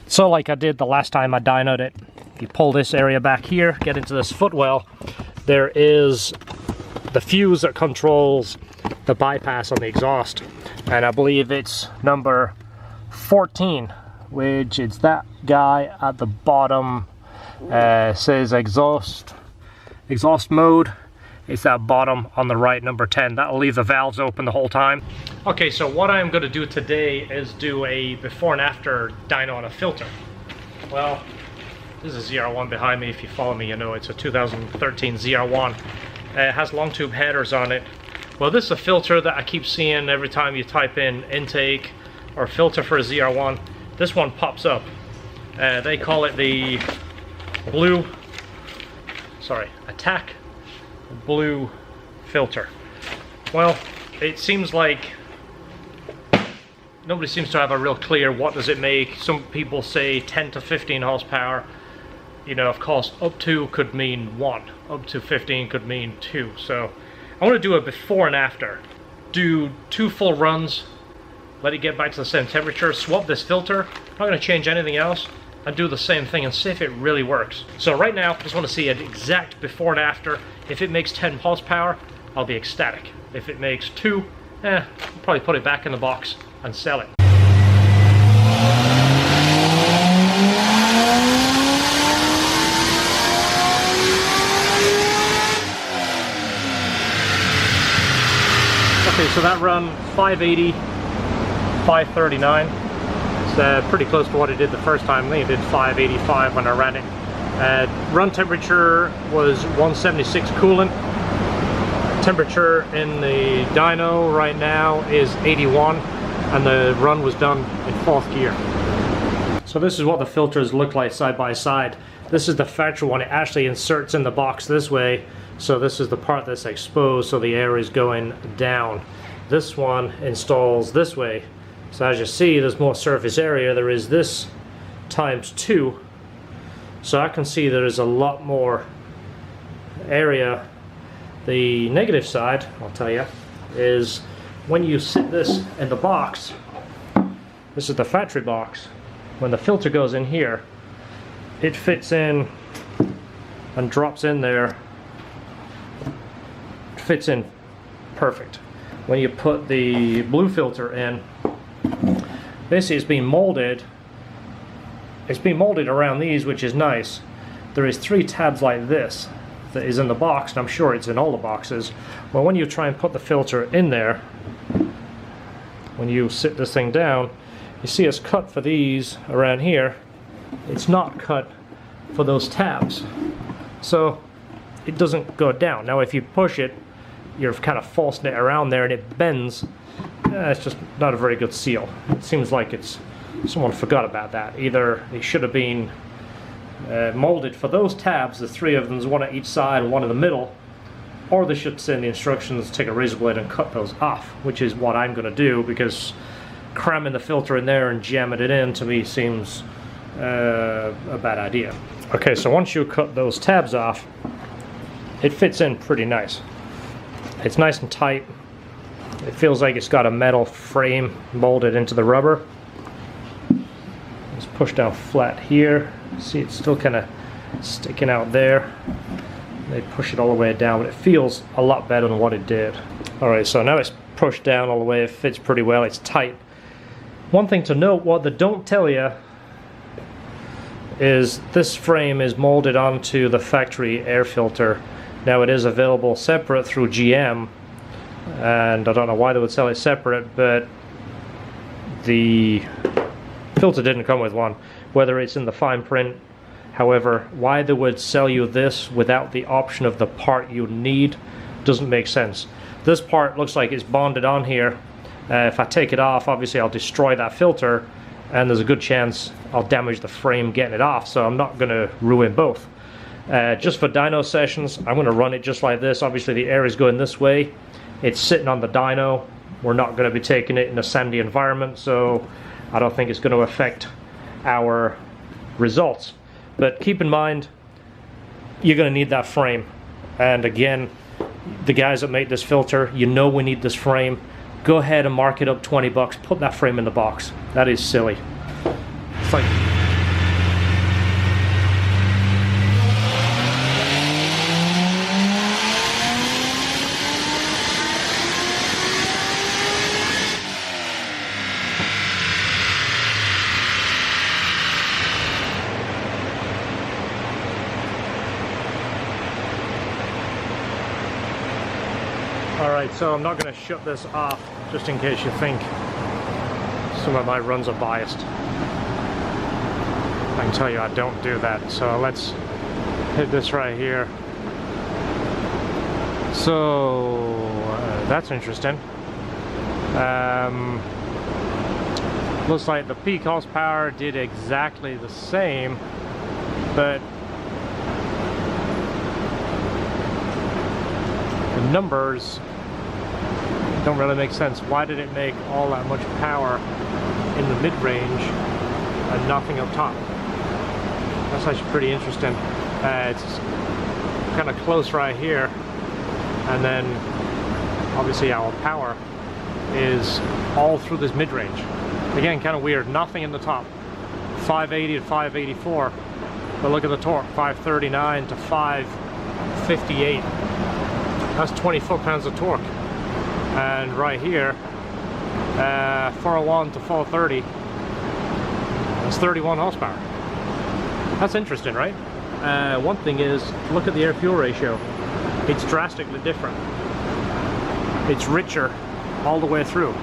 So like I did the last time I dynoed it, if you pull this area back here, get into this footwell, there is the fuse that controls the bypass on the exhaust. And I believe it's number 14, which is that guy at the bottom. Says exhaust mode. It's that bottom on the right, number 10. That'll leave the valves open the whole time. Okay, so what I'm going to do today is do a before and after dyno on a filter. Well, this is a ZR1 behind me. If you follow me, you know it's a 2013 ZR1. It has long tube headers on it. Well, this is a filter that I keep seeing every time you type in intake or filter for a ZR1. This one pops up. They call it the attack blue filter. Well, it seems like nobody seems to have a real clear what does it make. Some people say 10 to 15 horsepower. You know, of course, up to could mean 1. Up to 15 could mean 2. So I want to do a before and after. Do 2 full runs, let it get back to the same temperature, swap this filter. I'm not going to change anything else, and do the same thing and see if it really works. So right now, I just want to see an exact before and after. If it makes 10 horsepower, I'll be ecstatic. If it makes 2, I'll probably put it back in the box and sell it. Okay, so that run 580, 539. It's pretty close to what I did the first time. I think I did 585 when I ran it. Run temperature was 176 coolant. Temperature in the dyno right now is 81, and the run was done in 4th gear. So this is what the filters look like side by side. This is the factory one. It actually inserts in the box this way, so this is the part that's exposed, so the air is going down. This one installs this way. So as you see, there's more surface area. There is this times 2. So I can see there is a lot more area. The negative side, I'll tell you, is when you sit this in the box, this is the factory box, when the filter goes in here, it fits in and drops in there. It fits in perfect. When you put the blue filter in, this is being molded. It's being molded around these, which is nice. There is 3 tabs like this that is in the box, and I'm sure it's in all the boxes. Well, when you try and put the filter in there, when you sit this thing down, you see it's cut for these around here. It's not cut for those tabs, so it doesn't go down. Now if you push it, you're kind of forcing it around there and it bends. It's just not a very good seal. It seems like someone forgot about that. Either it should have been molded for those tabs, the 3 of them, there's 1 at each side and 1 in the middle, or they should send the instructions, take a razor blade and cut those off, which is what I'm going to do, because cramming the filter in there and jamming it in to me seems a bad idea. Okay, so once you cut those tabs off, it fits in pretty nice. It's nice and tight. It feels like it's got a metal frame molded into the rubber. It's pushed down flat here. See, it's still kind of sticking out there. They push it all the way down, but it feels a lot better than what it did. Alright, so now it's pushed down all the way. It fits pretty well. It's tight. One thing to note, what they don't tell you is this frame is molded onto the factory air filter. Now it is available separate through GM, and I don't know why they would sell it separate, but the filter didn't come with one, whether it's in the fine print. However, why they would sell you this without the option of the part you need doesn't make sense. This part looks like it's bonded on here. If I take it off, obviously I'll destroy that filter, and there's a good chance I'll damage the frame getting it off, so I'm not going to ruin both. Just for dyno sessions, I'm going to run it just like this. Obviously the air is going this way. It's sitting on the dyno. We're not going to be taking it in a sandy environment, so I don't think it's going to affect our results. But keep in mind, you're going to need that frame. And again, the guys that make this filter, you know we need this frame. Go ahead and mark it up 20 bucks. Put that frame in the box. That is silly. It's like so I'm not going to shut this off just in case you think some of my runs are biased. I can tell you I don't do that, so let's hit this right here. So that's interesting. Looks like the peak horsepower did exactly the same, but the numbers don't really make sense. Why did it make all that much power in the mid-range and nothing up top? That's actually pretty interesting. It's kind of close right here, and then obviously our power is all through this mid-range. Again, kind of weird, nothing in the top. 580 to 584, but look at the torque, 539 to 558. That's 20 foot-pounds of torque. And right here, 401 to 430, that's 31 horsepower. That's interesting, right? One thing is, look at the air-fuel ratio. It's drastically different. It's richer all the way through.